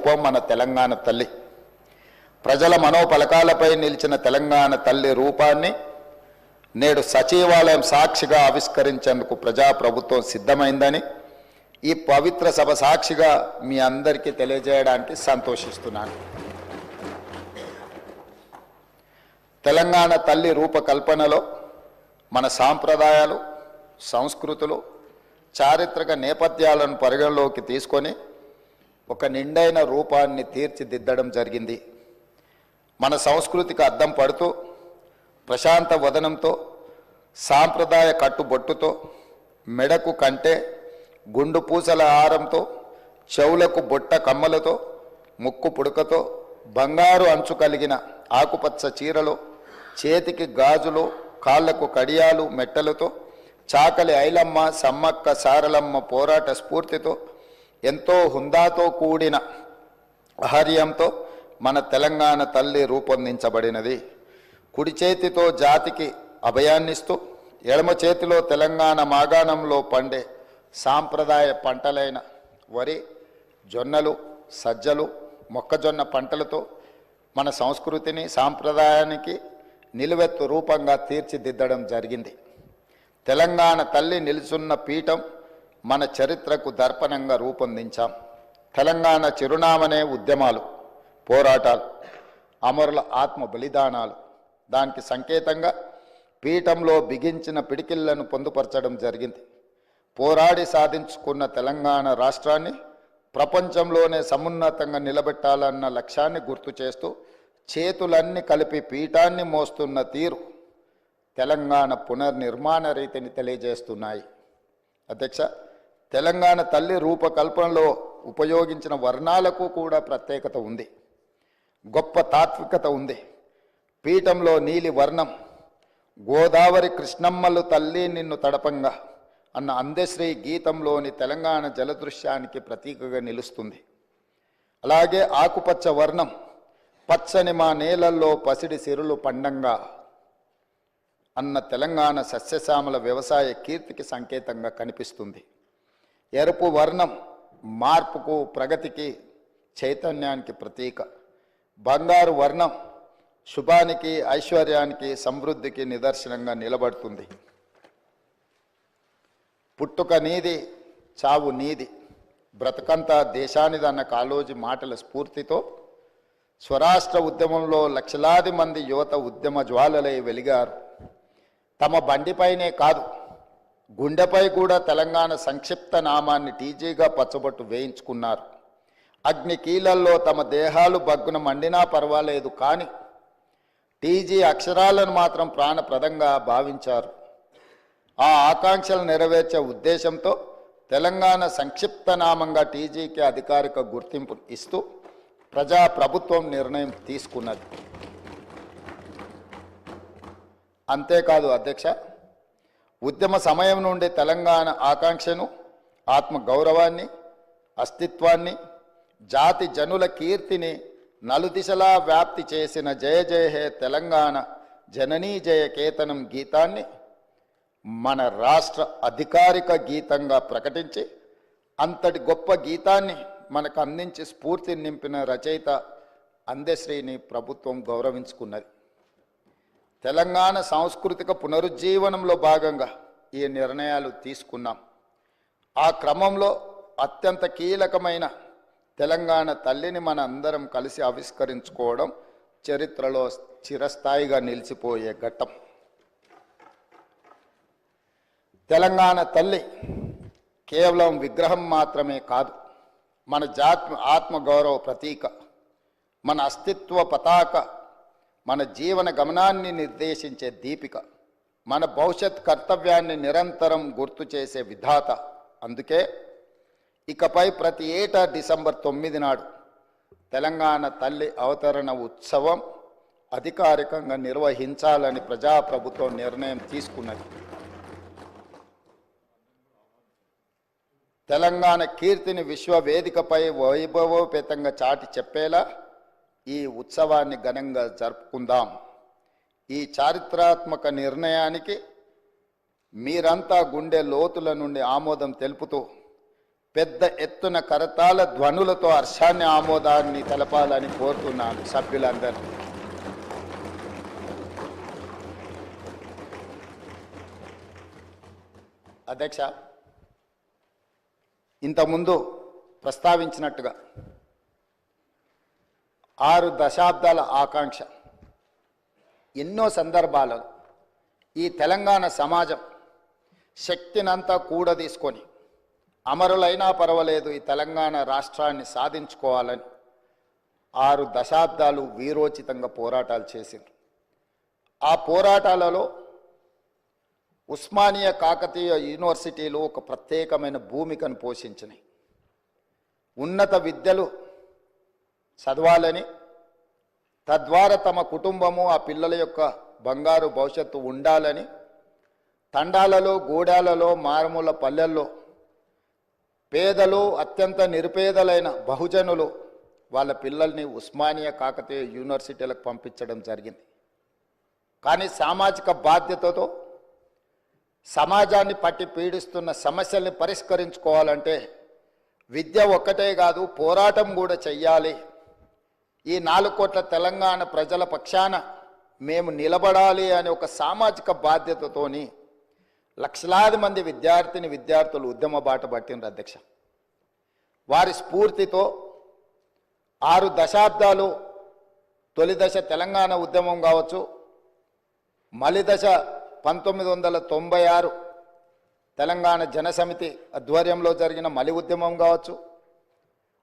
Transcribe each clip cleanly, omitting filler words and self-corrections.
రూపం మన తెలంగాణ తల్లి. ప్రజల మనోపలకాలపై నిలిచిన తెలంగాణ తల్లి రూపాన్ని నేడు సచివాలయం సాక్షిగా ఆవిష్కరించేందుకు ప్రజాప్రభుత్వం సిద్ధమైందని ఈ పవిత్ర సభ సాక్షిగా మీ అందరికీ తెలియజేయడానికి సంతోషిస్తున్నాను. తెలంగాణ తల్లి రూపకల్పనలో మన సాంప్రదాయాలు, సంస్కృతులు, చారిత్రక నేపథ్యాలను పరిగణలోకి తీసుకొని ఒక నిండైన రూపాన్ని తీర్చిదిద్దడం జరిగింది. మన సంస్కృతికి అద్దం పడుతూ ప్రశాంత వదనంతో, సాంప్రదాయ కట్టుబొట్టుతో, మెడకు కంటే గుండు పూసల హారంతో, చెవులకు బొట్ట కమ్మలతో, ముక్కు పుడకతో, బంగారు అంచు కలిగిన ఆకుపచ్చ చీరలో, చేతికి గాజులు, కాళ్లకు కడియాలు మెట్టలతో, చాకలి ఐలమ్మ, సమ్మక్క సారలమ్మ పోరాట స్ఫూర్తితో, ఎంతో హుందాతో కూడిన ఆహార్యంతో మన తెలంగాణ తల్లి రూపొందించబడినది. కుడి చేతితో జాతికి అభయాన్నిస్తూ, ఎడమ చేతిలో తెలంగాణ మాగాణంలో పండే సాంప్రదాయ పంటలైన వరి, జొన్నలు, సజ్జలు, మొక్కజొన్న పంటలతో మన సంస్కృతిని, సాంప్రదాయానికి నిలువెత్తు రూపంగా తీర్చిదిద్దడం జరిగింది. తెలంగాణ తల్లి నిలుచున్న పీఠం మన చరిత్రకు దర్పణంగా రూపొందించాం. తెలంగాణ చిరునామనే ఉద్యమాలు, పోరాటాలు, అమరుల ఆత్మ బలిదానాలు. దానికి సంకేతంగా పీఠంలో బిగించిన పిడికిళ్లను పొందుపరచడం జరిగింది. పోరాడి సాధించుకున్న తెలంగాణ రాష్ట్రాన్ని ప్రపంచంలోనే సమున్నతంగా నిలబెట్టాలన్న లక్ష్యాన్ని గుర్తు చేస్తూ చేతులన్నీ కలిపి పీఠాన్ని మోస్తున్న తీరు తెలంగాణ పునర్నిర్మాణ రీతిని తెలియజేస్తున్నాయి. అధ్యక్ష, తెలంగాణ తల్లి రూపకల్పనలో ఉపయోగించిన వర్ణాలకు కూడా ప్రత్యేకత ఉంది, గొప్ప తాత్వికత ఉంది. పీఠంలో నీలి వర్ణం గోదావరి కృష్ణమ్మలు తల్లి నిన్ను తడపంగా అన్న అందశ్రీ గీతంలోని తెలంగాణ జలదృశ్యానికి ప్రతీకగా నిలుస్తుంది. అలాగే ఆకుపచ్చ వర్ణం పచ్చని మా నేలల్లో పసిడి సిరులు పండంగా అన్న తెలంగాణ సస్యశ్యామల వ్యవసాయ కీర్తికి సంకేతంగా కనిపిస్తుంది. ఎరుపు వర్ణం మార్పుకు, ప్రగతికి, చైతన్యానికి ప్రతీక. బంగారు వర్ణం శుభానికి, ఐశ్వర్యానికి, సమృద్ధికి నిదర్శనంగా నిలబడుతుంది. పుట్టుక నీది, చావు నీది, బ్రతకంతా దేశానిదన్న కాళోజీ మాటల స్ఫూర్తితో స్వరాష్ట్ర ఉద్యమంలో లక్షలాది మంది యువత ఉద్యమ జ్వాలలై వెలిగారు. తమ బండిపైనే కాదు, గుండెపై కూడా తెలంగాణ సంక్షిప్త నామాన్ని టీజీగా పచ్చబొట్టు వేయించుకున్నారు. అగ్ని కీలల్లో తమ దేహాలు బగ్గున మండినా పర్వాలేదు, కానీ టీజీ అక్షరాలను మాత్రం ప్రాణప్రదంగా భావించారు. ఆ ఆకాంక్షలు నెరవేర్చే ఉద్దేశంతో తెలంగాణ సంక్షిప్త నామంగా టీజీకి అధికారిక గుర్తింపు ఇస్తూ ప్రజాప్రభుత్వం నిర్ణయం తీసుకున్నది. అంతేకాదు అధ్యక్ష, ఉద్యమ సమయం నుండి తెలంగాణ ఆకాంక్షను, ఆత్మగౌరవాన్ని, అస్తిత్వాన్ని, జాతి జనుల కీర్తిని నలుదిశలా వ్యాప్తి చేసిన జయ జయ హే తెలంగాణ జననీ జయ కేతనం గీతాన్ని మన రాష్ట్ర అధికారిక గీతంగా ప్రకటించి అంతటి గొప్ప గీతాన్ని మనకు అందించి స్ఫూర్తి నింపిన రచయిత అందశ్రీని ప్రభుత్వం గౌరవించుకున్నది. తెలంగాణ సాంస్కృతిక పునరుజ్జీవనంలో భాగంగా ఈ నిర్ణయాలు తీసుకున్నాం. ఆ క్రమంలో అత్యంత కీలకమైన తెలంగాణ తల్లిని మన అందరం కలిసి ఆవిష్కరించుకోవడం చరిత్రలో చిరస్థాయిగా నిలిచిపోయే ఘట్టం. తెలంగాణ తల్లి కేవలం విగ్రహం మాత్రమే కాదు, మన జాతి ఆత్మగౌరవ ప్రతీక, మన అస్తిత్వ పతాక, మన జీవన గమనాన్ని నిర్దేశించే దీపిక, మన భవిష్యత్ కర్తవ్యాన్ని నిరంతరం గుర్తు చేసే విధాత. అందుకే ఇకపై ప్రతి ఏటా డిసెంబర్ 9 నాడు తెలంగాణ తల్లి అవతరణ ఉత్సవం అధికారికంగా నిర్వహించాలని ప్రజాప్రభుత్వం నిర్ణయం తీసుకున్నది. తెలంగాణ కీర్తిని విశ్వవేదికపై వైభవోపేతంగా చాటి చెప్పేలా ఈ ఉత్సవాన్ని ఘనంగా జరుపుకుందాం. ఈ చారిత్రాత్మక నిర్ణయానికి మీరంతా గుండె లోతుల నుండి ఆమోదం తెలుపుతూ పెద్ద ఎత్తున కరతాళ ధ్వనులతో హర్షాన్ని ఆమోదాన్ని తెలపాలని కోరుతున్నాను సభ్యులందరూ. అధ్యక్ష, ఇంతకుముందు ప్రస్తావించినట్టుగా 6 దశాబ్దాల ఆకాంక్ష ఎన్నో సందర్భాలలో ఈ తెలంగాణ సమాజం శక్తినంతా కూడదీసుకొని అమరులైనా పర్వాలేదు ఈ తెలంగాణ రాష్ట్రాన్ని సాధించుకోవాలని 6 దశాబ్దాలు వీరోచితంగా పోరాటాలు చేసింది. ఆ పోరాటాలలో ఉస్మానియా కాకతీయ యూనివర్సిటీలు ఒక ప్రత్యేకమైన భూమికను పోషించినాయి. ఉన్నత విద్యలు చదవాలని, తద్వారా తమ కుటుంబము ఆ పిల్లల యొక్క బంగారు భవిష్యత్తు ఉండాలని తండాలలో, గూడాలలో, మారుమూల పల్లెల్లో పేదలు, అత్యంత నిరుపేదలైన బహుజనులు వాళ్ళ పిల్లల్ని ఉస్మానియా కాకతీయ యూనివర్సిటీలకు పంపించడం జరిగింది. కానీ సామాజిక బాధ్యతతో సమాజాన్ని పట్టి పీడిస్తున్న సమస్యల్ని పరిష్కరించుకోవాలంటే విద్య ఒక్కటే కాదు, పోరాటం కూడా చెయ్యాలి. ఈ 4 కోట్ల తెలంగాణ ప్రజల పక్షాన మేము నిలబడాలి అనే ఒక సామాజిక బాధ్యతతోని లక్షలాది మంది విద్యార్థులు ఉద్యమ బాట పట్టినారు అధ్యక్ష. వారి స్ఫూర్తితో 6 దశాబ్దాలు తొలి దశ తెలంగాణ ఉద్యమం కావచ్చు, మలి దశ 1996 తెలంగాణ జనసమితి ఆధ్వర్యంలో జరిగిన మలి ఉద్యమం కావచ్చు,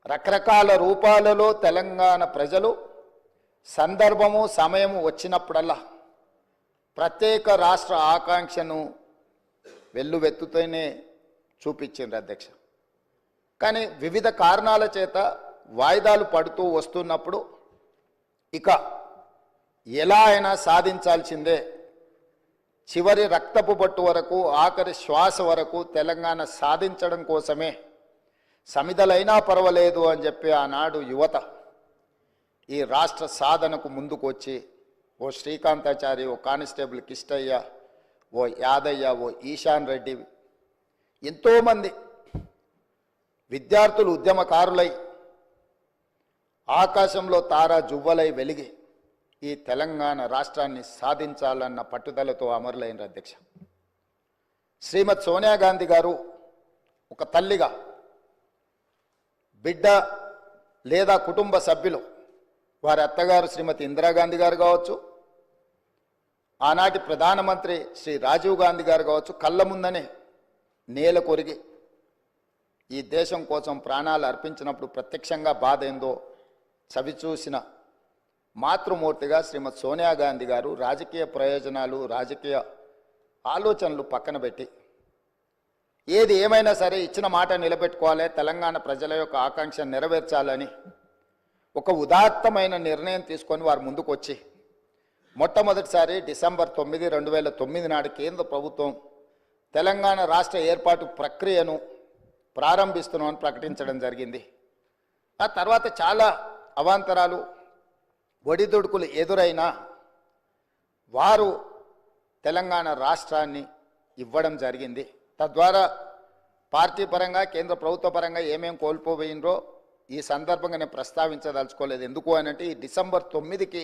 రకరకాల రూపాలలో తెలంగాణ ప్రజలు సందర్భము సమయము వచ్చినప్పుడల్లా ప్రత్యేక రాష్ట్ర ఆకాంక్షను వెల్లువెత్తుతూనే చూపించిండ్రు అధ్యక్ష. కానీ వివిధ కారణాల చేత వాయిదాలు పడుతూ వస్తున్నప్పుడు ఇక ఎలా అయినా సాధించాల్సిందే, చివరి రక్తపు బొట్టు వరకు, ఆఖరి శ్వాస వరకు తెలంగాణ సాధించడం కోసమే సమిధలైనా పర్వాలేదు అని చెప్పి ఆనాడు యువత ఈ రాష్ట్ర సాధనకు ముందుకు వచ్చి ఓ శ్రీకాంతాచారి, ఓ కానిస్టేబుల్ కిష్టయ్య, ఓ యాదయ్య, ఓ ఈశాన్ రెడ్డి, ఎంతోమంది విద్యార్థులు ఉద్యమకారులై ఆకాశంలో తారా జువ్వలై వెలిగి ఈ తెలంగాణ రాష్ట్రాన్ని సాధించాలన్న పట్టుదలతో అమరులైన అధ్యక్ష. శ్రీమతి సోనియా గాంధీ గారు ఒక తల్లిగా బిడ్డ లేదా కుటుంబ సభ్యులు, వారి అత్తగారు శ్రీమతి ఇందిరాగాంధీ గారు కావచ్చు, ఆనాటి ప్రధానమంత్రి శ్రీ రాజీవ్ గాంధీ గారు కావచ్చు, కళ్ళ ముందనే నేల కొరిగి ఈ దేశం కోసం ప్రాణాలు అర్పించినప్పుడు ప్రత్యక్షంగా బాధ ఏందో చవిచూసిన మాతృమూర్తిగా శ్రీమతి సోనియా గాంధీ గారు రాజకీయ ప్రయోజనాలు, రాజకీయ ఆలోచనలు పక్కన పెట్టి ఏది ఏమైనా సరే ఇచ్చిన మాట నిలబెట్టుకోవాలి, తెలంగాణ ప్రజల యొక్క ఆకాంక్ష నెరవేర్చాలని ఒక ఉదాత్తమైన నిర్ణయం తీసుకొని వారు ముందుకు వచ్చి మొట్టమొదటిసారి డిసెంబర్ 9, 2009 నాడు కేంద్ర ప్రభుత్వం తెలంగాణ రాష్ట్ర ఏర్పాటు ప్రక్రియను ప్రారంభిస్తున్నామని ప్రకటించడం జరిగింది. ఆ తర్వాత చాలా అవాంతరాలు, ఒడిదుడుకులు ఎదురైనా వారు తెలంగాణ రాష్ట్రాన్ని ఇవ్వడం జరిగింది. తద్వారా పార్టీ పరంగా, కేంద్ర ప్రభుత్వ పరంగా ఏమేం కోల్పోయిందో ఈ సందర్భంగా నేను ప్రస్తావించదలుచుకోలేదు. ఎందుకు అనంటే ఈ డిసెంబర్ 9కి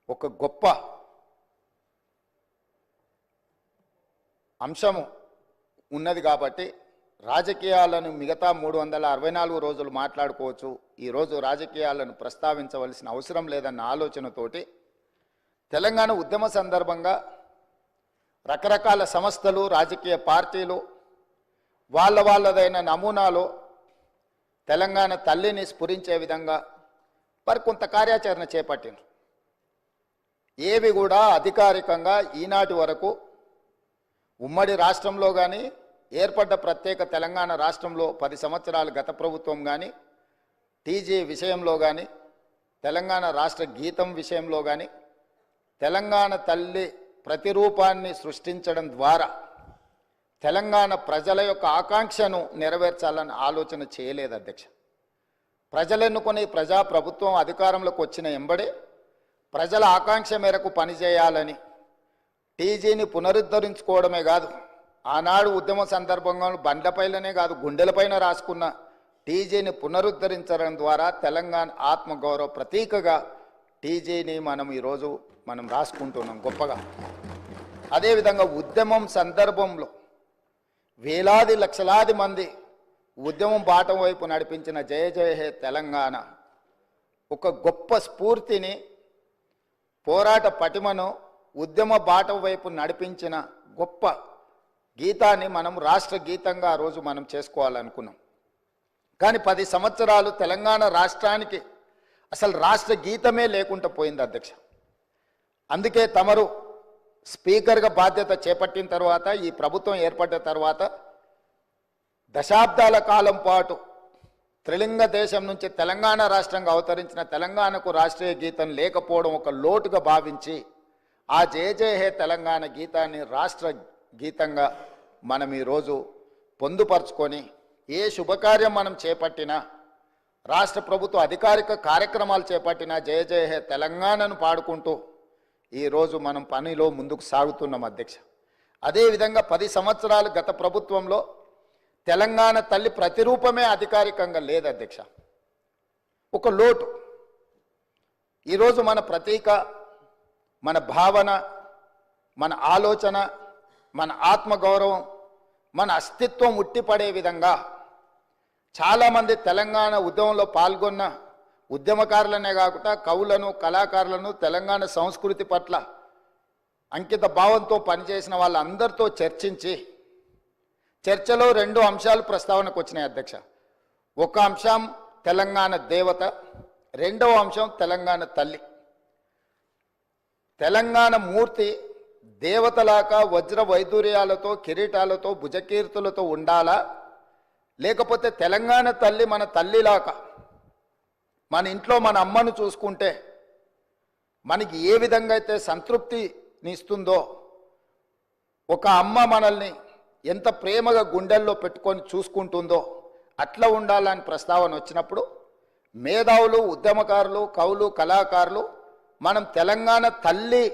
ఒక గొప్ప అంశము ఉన్నది కాబట్టి రాజకీయాలను మిగతా 364 రోజులు మాట్లాడుకోవచ్చు, ఈరోజు రాజకీయాలను ప్రస్తావించవలసిన అవసరం లేదన్న ఆలోచనతోటి తెలంగాణ ఉద్యమ సందర్భంగా రకరకాల సంస్థలు, రాజకీయ పార్టీలు వాళ్ళదైన నమూనాలో తెలంగాణ తల్లిని స్ఫురించే విధంగా మరి కొంత కార్యాచరణ చేపట్టింది. ఏవి కూడా అధికారికంగా ఈనాటి వరకు ఉమ్మడి రాష్ట్రంలో కానీ, ఏర్పడ్డ ప్రత్యేక తెలంగాణ రాష్ట్రంలో 10 సంవత్సరాలు గత ప్రభుత్వం కానీ, టీజీ విషయంలో కానీ, తెలంగాణ రాష్ట్ర గీతం విషయంలో కానీ తెలంగాణ తల్లి ప్రతిరూపాన్ని సృష్టించడం ద్వారా తెలంగాణ ప్రజల యొక్క ఆకాంక్షను నెరవేర్చాలని ఆలోచన చేయలేదు అధ్యక్ష. ప్రజలెన్నుకుని ప్రజాప్రభుత్వం అధికారంలోకి వచ్చిన ఎంబడే ప్రజల ఆకాంక్ష మేరకు పనిచేయాలని టీజీని పునరుద్ధరించుకోవడమే కాదు, ఆనాడు ఉద్యమ సందర్భంగా బండ్లపైనే కాదు గుండెలపైన రాసుకున్న టీజీని పునరుద్ధరించడం ద్వారా తెలంగాణ ఆత్మగౌరవ ప్రతీకగా టీజీని ఈరోజు మనం రాసుకుంటున్నాం గొప్పగా. అదేవిధంగా ఉద్యమం సందర్భంలో వేలాది లక్షలాది మంది ఉద్యమం బాట వైపు నడిపించిన జయ జయ హే తెలంగాణ ఒక గొప్ప స్ఫూర్తిని, పోరాట పటిమను, ఉద్యమ బాట వైపు నడిపించిన గొప్ప గీతాన్ని మనం రాష్ట్ర గీతంగా ఆ రోజు మనం చేసుకోవాలనుకున్నాం. కానీ 10 సంవత్సరాలు తెలంగాణ రాష్ట్రానికి అసలు రాష్ట్ర గీతమే లేకుండా పోయింది అధ్యక్ష. అందుకే తమరు స్పీకర్గా బాధ్యత చేపట్టిన తర్వాత, ఈ ప్రభుత్వం ఏర్పడ్డ తర్వాత దశాబ్దాల కాలం పాటు త్రిలింగ దేశం నుంచి తెలంగాణ రాష్ట్రంగా అవతరించిన తెలంగాణకు రాష్ట్రీయ గీతం లేకపోవడం ఒక లోటుగా భావించి ఆ జయ జయ హే తెలంగాణ గీతాన్ని రాష్ట్ర గీతంగా మనం ఈరోజు పొందుపరుచుకొని ఏ శుభకార్యం మనం చేపట్టినా, రాష్ట్ర ప్రభుత్వ అధికారిక కార్యక్రమాలు చేపట్టినా జయ జయ హే తెలంగాణను పాడుకుంటూ ఈరోజు మనం పనిలో ముందుకు సాగుతున్నాం అధ్యక్ష. అదేవిధంగా 10 సంవత్సరాలు గత ప్రభుత్వంలో తెలంగాణ తల్లి ప్రతిరూపమే అధికారికంగా లేదు అధ్యక్ష. ఒక లోటు. ఈరోజు మన ప్రతీక, మన భావన, మన ఆలోచన, మన ఆత్మగౌరవం, మన అస్తిత్వం ఉట్టిపడే విధంగా చాలామంది తెలంగాణ ఉద్యమంలో పాల్గొన్న ఉద్యమకారులనే కాకుండా కవులను, కళాకారులను, తెలంగాణ సంస్కృతి పట్ల అంకిత భావంతో పనిచేసిన వాళ్ళందరితో చర్చించి చర్చలో 2 అంశాలు ప్రస్తావనకు వచ్చినాయి అధ్యక్ష. ఒక అంశం తెలంగాణ దేవత, రెండవ అంశం తెలంగాణ తల్లి. తెలంగాణ మూర్తి దేవతలాగా వజ్ర వైదూర్యాలతో, కిరీటాలతో, భుజకీర్తులతో ఉండాలా, లేకపోతే తెలంగాణ తల్లి మన తల్లిలాగా మన ఇంట్లో మన అమ్మను చూసుకుంటే మనకి ఏ విధంగా అయితే సంతృప్తిని ఇస్తుందో, ఒక అమ్మ మనల్ని ఎంత ప్రేమగా గుండెల్లో పెట్టుకొని చూసుకుంటుందో అట్లా ఉండాలని ప్రస్తావన వచ్చినప్పుడు మేధావులు, ఉద్యమకారులు, కవులు, కళాకారులు మనం తెలంగాణ తల్లి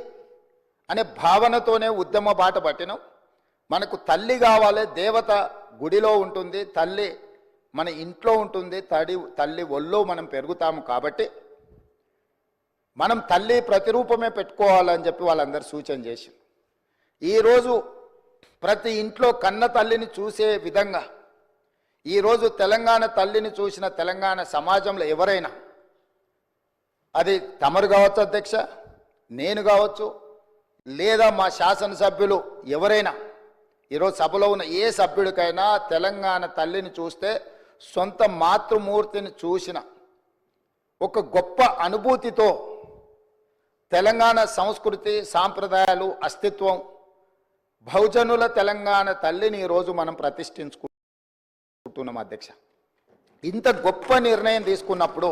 అనే భావనతోనే ఉద్యమ బాట పట్టినాం. మనకు తల్లి కావాలి, దేవత గుడిలో ఉంటుంది, తల్లి మన ఇంట్లో ఉంటుంది, తల్లి ఒళ్ళో మనం పెరుగుతాము. కాబట్టి మనం తల్లి ప్రతిరూపమే పెట్టుకోవాలని చెప్పి వాళ్ళందరూ సూచన చేసి ఈరోజు ప్రతి ఇంట్లో కన్న తల్లిని చూసే విధంగా ఈరోజు తెలంగాణ తల్లిని చూసిన తెలంగాణ సమాజంలో ఎవరైనా, అది తమరు కావచ్చు అధ్యక్ష, నేను కావచ్చు, లేదా మా శాసనసభ్యులు ఎవరైనా, ఈరోజు సభలో ఉన్న ఏ సభ్యుడికైనా తెలంగాణ తల్లిని చూస్తే సొంత మాతృమూర్తిని చూసిన ఒక గొప్ప అనుభూతితో తెలంగాణ సంస్కృతి, సాంప్రదాయాలు, అస్తిత్వం, బహుజనుల తెలంగాణ తల్లిని ఈరోజు మనం ప్రతిష్ఠించుకుంటున్నాం అధ్యక్ష. ఇంత గొప్ప నిర్ణయం తీసుకున్నప్పుడు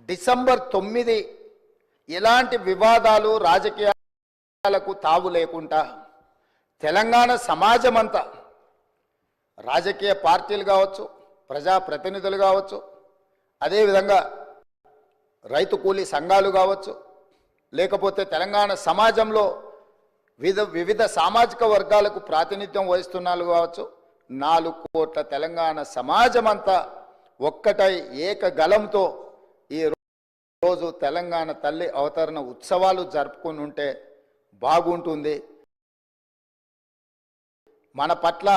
డిసెంబర్ 9 ఎలాంటి వివాదాలు, రాజకీయాలకు తావు లేకుండా తెలంగాణ సమాజం అంతా, రాజకీయ పార్టీలు కావచ్చు, ప్రజాప్రతినిధులు కావచ్చు, అదేవిధంగా రైతు కూలీ సంఘాలు కావచ్చు, లేకపోతే తెలంగాణ సమాజంలో వివిధ సామాజిక వర్గాలకు ప్రాతినిధ్యం వహిస్తున్నారు కావచ్చు, 4 కోట్ల తెలంగాణ సమాజం అంతా ఒక్కటై ఏకగలంతో ఈరోజు తెలంగాణ తల్లి అవతరణ ఉత్సవాలు జరుపుకుని ఉంటే బాగుంటుంది. మన పట్ల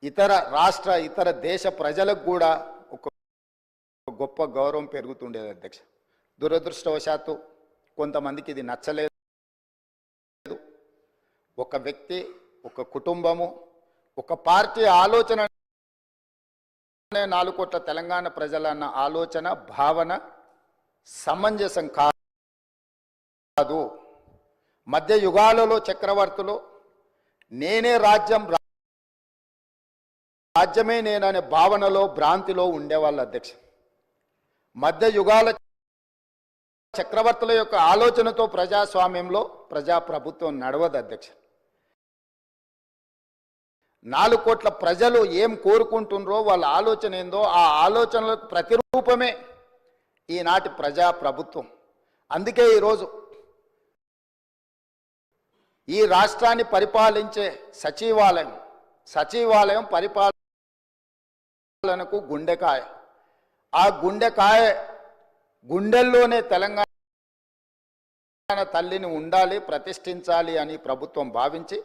ఇతర రాష్ట్ర, ఇతర దేశ ప్రజలకు కూడా ఒక గొప్ప గౌరవం పెరుగుతుండేది అధ్యక్ష. దురదృష్టవశాత్తు కొంతమందికి ఇది నచ్చలేదు. ఒక వ్యక్తి, ఒక కుటుంబము, ఒక పార్టీ ఆలోచన 4 కోట్ల తెలంగాణ ప్రజలన్న ఆలోచన, భావన సమంజసం కాదు. మధ్య యుగాలలో చక్రవర్తులు నేనే రాజ్యం, రాజ్యమే నేననే భావనలో, భ్రాంతిలో ఉండేవాళ్ళు అధ్యక్ష. మధ్య యుగాల చక్రవర్తుల యొక్క ఆలోచనతో ప్రజాస్వామ్యంలో ప్రజాప్రభుత్వం నడవదు అధ్యక్ష. 4 కోట్ల ప్రజలు ఏం కోరుకుంటున్నారో, వాళ్ళ ఆలోచన ఏందో, ఆ ఆలోచనలకు ప్రతిరూపమే ఈనాటి ప్రజాప్రభుత్వం. అందుకే ఈరోజు ఈ రాష్ట్రాన్ని పరిపాలించే సచివాలయం పరిపాలనకు గుండెకాయ. ఆ గుండెల్లోనే తెలంగాణ తల్లిని ఉండాలి, ప్రతిష్ఠించాలి అని ప్రభుత్వం భావించి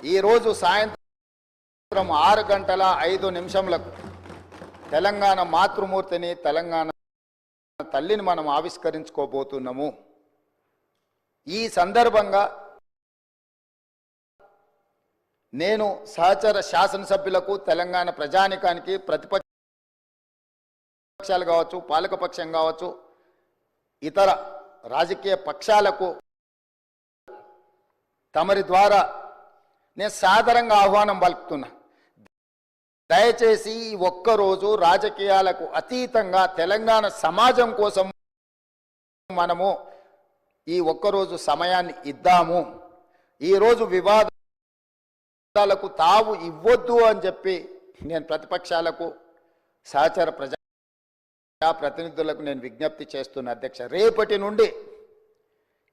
ఈరోజు సాయంత్రం 6:05 తెలంగాణ మాతృమూర్తిని, తెలంగాణ తల్లిని మనం ఆవిష్కరించుకోబోతున్నాము. ఈ సందర్భంగా నేను సహచర శాసనసభ్యులకు, తెలంగాణ ప్రజానికానికి, ప్రతిపక్షాలు కావచ్చు, పాలకపక్షం కావచ్చు, ఇతర రాజకీయ పక్షాలకు తమరి ద్వారా నేను సాదరంగా ఆహ్వానం పలుకుతున్నా. దయచేసి ఈ ఒక్కరోజు రాజకీయాలకు అతీతంగా తెలంగాణ సమాజం కోసం మనము ఈ ఒక్కరోజు సమయాన్ని ఇద్దాము. ఈరోజు వివాదాలకు తావు ఇవ్వద్దు అని చెప్పి నేను ప్రతిపక్షాలకు, సహచర ప్రతినిధులకు నేను విజ్ఞప్తి చేస్తున్న అధ్యక్ష. రేపటి నుండి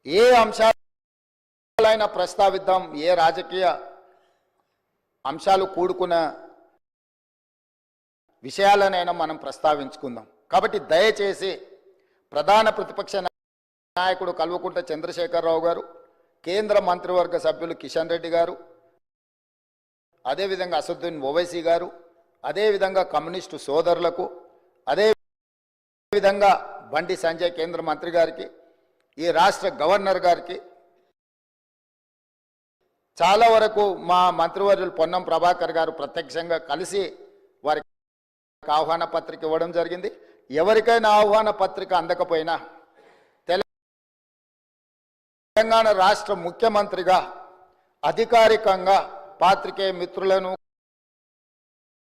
ఏ అంశాలైనా ప్రస్తావిద్దాం, ఏ రాజకీయ అంశాలు కూడుకున్న విషయాలనైనా మనం ప్రస్తావించుకుందాం. కాబట్టి దయచేసి ప్రధాన ప్రతిపక్ష నాయకుడు కల్వకుంట్ల చంద్రశేఖరరావు గారు, కేంద్ర మంత్రివర్గ సభ్యులు కిషన్ రెడ్డి గారు, అదేవిధంగా అసదుద్దీన్ ఓవైసీ గారు, అదేవిధంగా కమ్యూనిస్టు సోదరులకు, అదేవిధంగా బండి సంజయ్ కేంద్ర మంత్రి గారికి, ఈ రాష్ట్ర గవర్నర్ గారికి, చాలా వరకు మా మంత్రివర్యులు పొన్నం ప్రభాకర్ గారు ప్రత్యక్షంగా కలిసి వారికి ఆహ్వాన పత్రిక ఇవ్వడం జరిగింది. ఎవరికైనా ఆహ్వాన పత్రిక అందకపోయినా తెలంగాణ రాష్ట్ర ముఖ్యమంత్రిగా అధికారికంగా పాత్రికేయ మిత్రులను,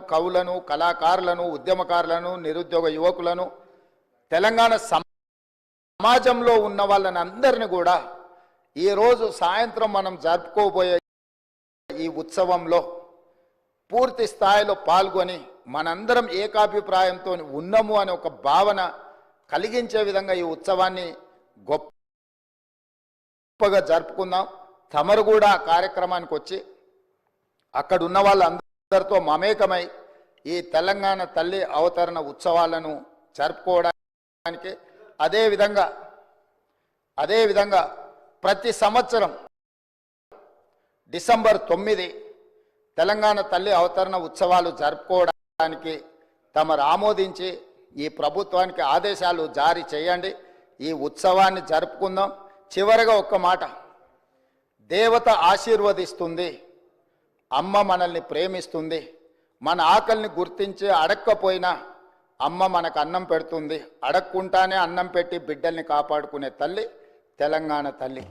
కవులను, కళాకారులను, ఉద్యమకారులను, నిరుద్యోగ యువకులను, తెలంగాణ సమాజంలో ఉన్న వాళ్ళని అందరినీ కూడా ఈరోజు సాయంత్రం మనం జరుపుకోబోయే ఈ ఉత్సవంలో పూర్తి స్థాయిలో పాల్గొని మనందరం ఏకాభిప్రాయంతో ఉన్నాము అనే ఒక భావన కలిగించే విధంగా ఈ ఉత్సవాన్ని గొప్పగా జరుపుకుందాం. తమరు కూడా కార్యక్రమానికి వచ్చి అక్కడ ఉన్న వాళ్ళందరితో మమేకమై ఈ తెలంగాణ తల్లి అవతరణ ఉత్సవాలను జరుపుకోవడానికి, అదేవిధంగా ప్రతి సంవత్సరం డిసెంబర్ 9 తెలంగాణ తల్లి అవతరణ ఉత్సవాలు జరుపుకోవడానికి తమరు ఆమోదించి ఈ ప్రభుత్వానికి ఆదేశాలు జారీ చేయండి. ఈ ఉత్సవాన్ని జరుపుకుందాం. చివరగా ఒక్క మాట, దేవత ఆశీర్వదిస్తుంది, అమ్మ మనల్ని ప్రేమిస్తుంది, మన ఆకలిని గుర్తించి అడక్కపోయినా అమ్మ మనకు అన్నం పెడుతుంది, అడక్కుంటానే అన్నం పెట్టి బిడ్డల్ని కాపాడుకునే తల్లి తెలంగాణ తల్లి.